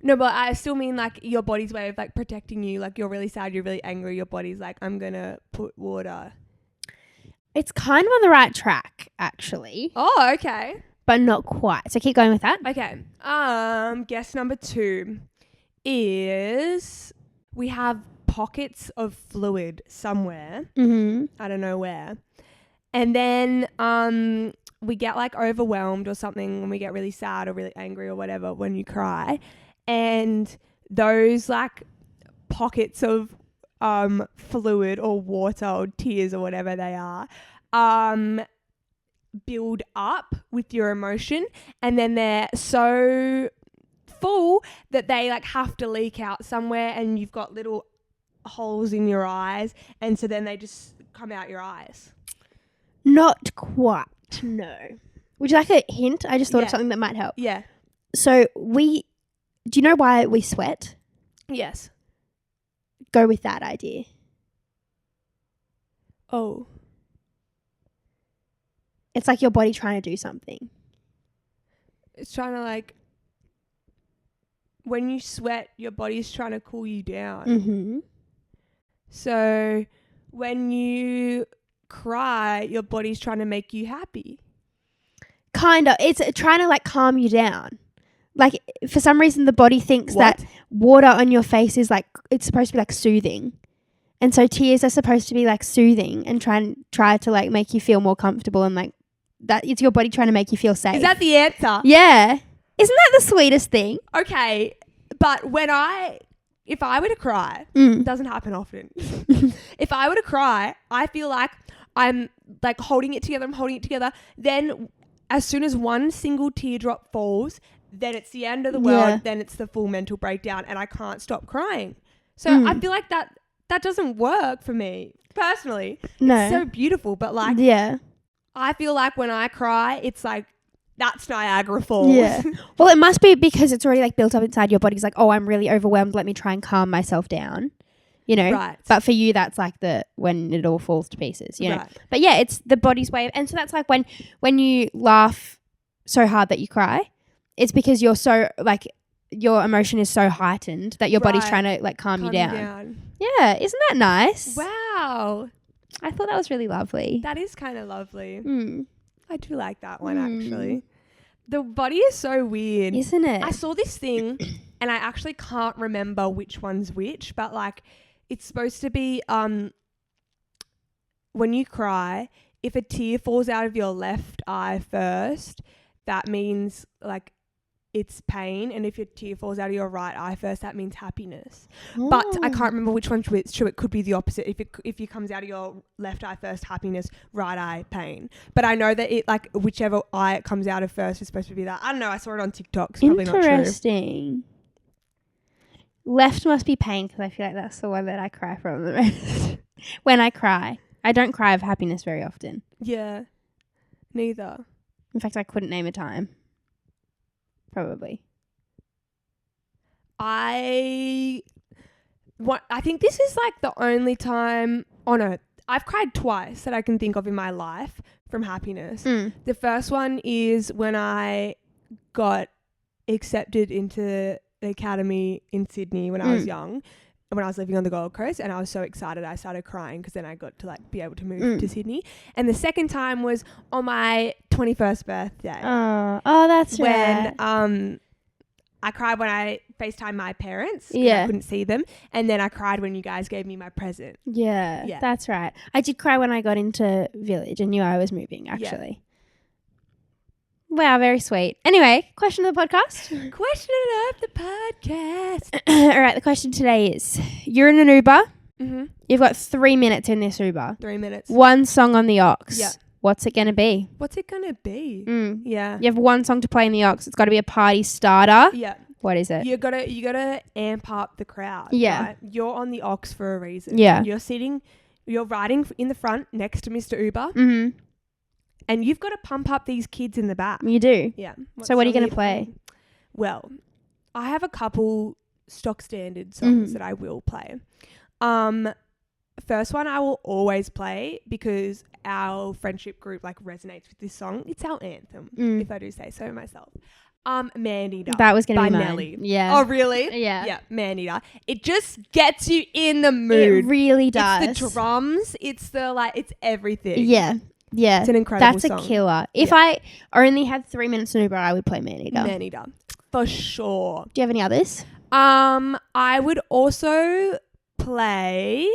No, but I still mean like your body's way of like protecting you. Like you're really sad, you're really angry. Your body's like, I'm going to put water. It's kind of on the right track, actually, Oh, okay. but not quite. So keep going with that. Okay. Guess number 2 is we have pockets of fluid somewhere. I don't know where. And then we get like overwhelmed or something when we get really sad or really angry or whatever when you cry. And those like pockets of fluid or water or tears or whatever they are build up with your emotion, and then they're so full that they like have to leak out somewhere, and you've got little holes in your eyes, and so then they just come out your eyes. Not quite. No. Would you like a hint? I just thought of something that might help. Yeah. So do you know why we sweat? Yes. Go with that idea. Oh. It's like your body trying to do something. It's trying to like, when you sweat, your body's trying to cool you down. So when you cry, your body's trying to make you happy. Kind of. It's trying to like calm you down. Like for some reason the body thinks that water on your face is like, it's supposed to be like soothing. And so tears are supposed to be like soothing and try to like make you feel more comfortable, and like that it's your body trying to make you feel safe. Is that the answer? Yeah. Isn't that the sweetest thing? Okay. But if I were to cry, it doesn't happen often. If I were to cry, I feel like I'm like holding it together. Then as soon as one single teardrop falls, then it's the end of the world. Yeah. Then it's the full mental breakdown and I can't stop crying. So I feel like that that doesn't work for me personally. No. It's so beautiful, but like, Yeah. I feel like when I cry, it's like, that's Niagara Falls. Yeah. Well, it must be because it's already like built up inside your body. It's like, oh, I'm really overwhelmed. Let me try and calm myself down. You know? Right. But for you, that's like when it all falls to pieces, you know? Right. But yeah, it's the body's way. And so that's like when you laugh so hard that you cry, it's because you're so like, your emotion is so heightened that your body's trying to like calm you down. Yeah. Isn't that nice? Wow. I thought that was really lovely. That is kind of lovely. I do like that one actually. The body is so weird. Isn't it? I saw this thing and I actually can't remember which one's which, but like it's supposed to be when you cry, if a tear falls out of your left eye first, that means like it's pain, and if your tear falls out of your right eye first, that means happiness. Oh. But I can't remember which one's which, so it could be the opposite. If it comes out of your left eye first, happiness, right eye, pain. But I know that it like whichever eye it comes out of first is supposed to be that. I don't know. I saw it on TikTok. It's probably not true. Interesting. Left must be pain because I feel like that's the one that I cry from the most. When I cry, I don't cry of happiness very often. Yeah, neither. In fact, I couldn't name a time. Probably. I think this is like the only time. Oh no, I've cried twice that I can think of in my life from happiness. The first one is when I got accepted into the academy in Sydney when I was young, when I was living on the Gold Coast, and I was so excited I started crying because then I got to like be able to move to Sydney. And the second time was on my 21st birthday. Oh, that's when right. I cried when I FaceTimed my parents. Yeah. I couldn't see them. And then I cried when you guys gave me my present. Yeah, that's right. I did cry when I got into Village and knew I was moving, actually. Wow, very sweet. Anyway, question of the podcast. Question of the podcast. All right, the question today is, you're in an Uber. Mm-hmm. You've got 3 minutes in this Uber. 3 minutes. One song on the aux. Yeah. What's it going to be? What's it going to be? Yeah. You have one song to play in the aux. It's got to be a party starter. Yeah. What is it? You gotta amp up the crowd. Yeah. Right? You're on the aux for a reason. Yeah. You're riding in the front next to Mr. Uber. Mm-hmm. And you've got to pump up these kids in the back. You do. Yeah. So what are you going to play? Well, I have a couple stock standard songs that I will play. First one I will always play because our friendship group like resonates with this song. It's our anthem, if I do say so myself. Man Eater. That was going to be by mine. Nelly. Yeah. Oh, really? Yeah. Yeah, Man Eater. It just gets you in the mood. It really does. It's the drums. It's the it's everything. Yeah. Yeah. It's an incredible song. song. That's a killer. If I only had 3 minutes in Uber, I would play Man Eater. Man Eater. For sure. Do you have any others? I would also play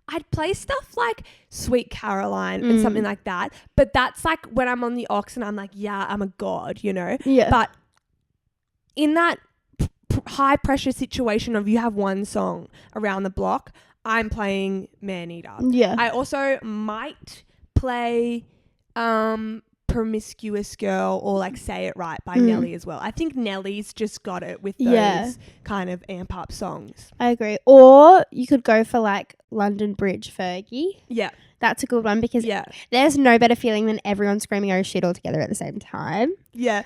I'd play stuff like Sweet Caroline and something like that. But that's like when I'm on the aux and I'm like, yeah, I'm a god, you know? Yeah. But in that high pressure situation of you have one song around the block, I'm playing Man Eater. Yeah. I also might play Promiscuous Girl or like Say It Right by Nelly as well. I think Nelly's just got it with those kind of amp up songs. I agree. Or you could go for like London Bridge Fergie. Yeah. That's a good one because there's no better feeling than everyone screaming oh shit all together at the same time. Yeah.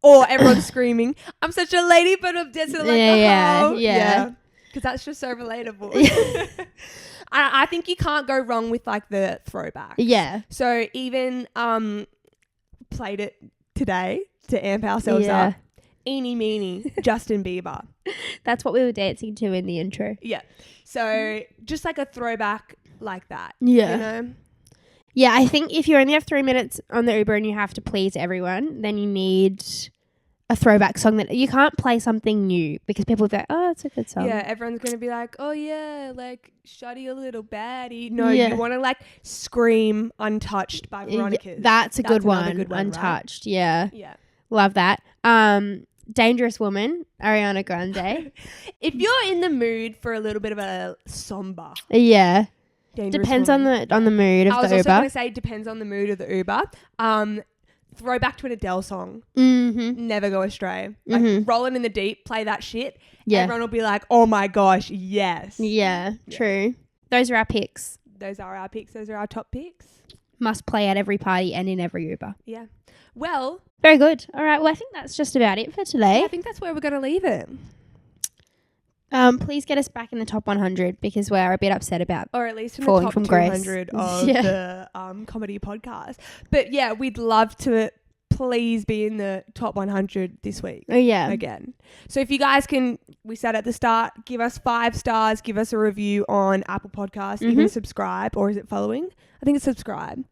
Or everyone screaming, I'm such a lady, but I'm dancing like a hoe. Yeah. Because that's just so relatable. I think you can't go wrong with like the throwback. Yeah. So even played it today to amp ourselves up. Eeny meeny, Justin Bieber. That's what we were dancing to in the intro. Yeah. So just like a throwback like that. Yeah. You know? Yeah, I think if you only have 3 minutes on the Uber and you have to please everyone, then you need a throwback song that you can't play something new because people will be like, oh, it's a good song. Yeah, everyone's going to be like, oh yeah, like Shuddy a Little Baddie. No, you want to like scream Untouched by Veronica's. That's a good one. Good one. Untouched. Right? Yeah. Yeah. Love that. Dangerous Woman, Ariana Grande. If you're in the mood for a little bit of a somber. Yeah. Dangerous depends Woman. on the mood of the Uber. I was also going to say depends on the mood of the Uber. throwback to an Adele song. Mm-hmm. Never go astray. Like Rolling in the Deep, play that shit. Yeah. Everyone will be like, oh my gosh, yes. Yeah, true. Those are our picks. Those are our picks. Those are our top picks. Must play at every party and in every Uber. Yeah. Well. Very good. All right. Well, I think that's just about it for today. Yeah, I think that's where we're going to leave it. Please get us back in the top 100 because we're a bit upset about or at least in falling the top from 200 grace. of the comedy podcast. But yeah, we'd love to please be in the top 100 this week. Oh yeah. Again. So if you guys can, we said at the start, give us 5 stars, give us a review on Apple Podcasts, even subscribe, or is it following? I think it's subscribe.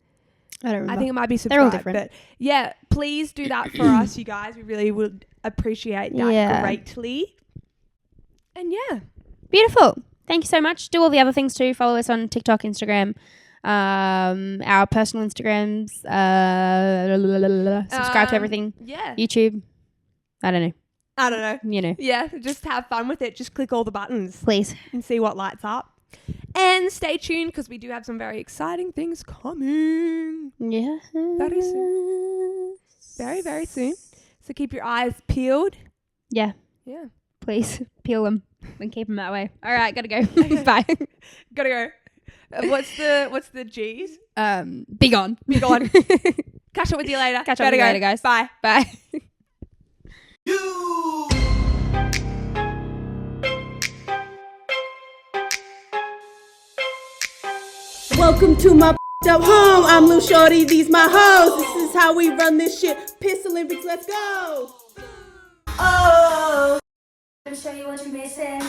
I don't remember. I think it might be subscribe. They're all different. But yeah, please do that for us, you guys. We really would appreciate that greatly. And yeah. Beautiful. Thank you so much. Do all the other things too. Follow us on TikTok, Instagram, our personal Instagrams, subscribe to everything. Yeah. YouTube. I don't know. You know. Yeah, just have fun with it. Just click all the buttons. Please. And see what lights up. And stay tuned because we do have some very exciting things coming. Yeah. Very soon. Very, very soon. So keep your eyes peeled. Yeah. Yeah. Please peel them and keep them that way. All right, gotta go. Bye. Gotta go. What's the G's? Be gone. Be gone. Catch up with you later. Catch up with you later, guys. Bye. Bye. Welcome to my up home. I'm Lil Shorty, these my hoes. This is how we run this shit. Piss Olympics, let's go. Oh, let me show you what you're missing.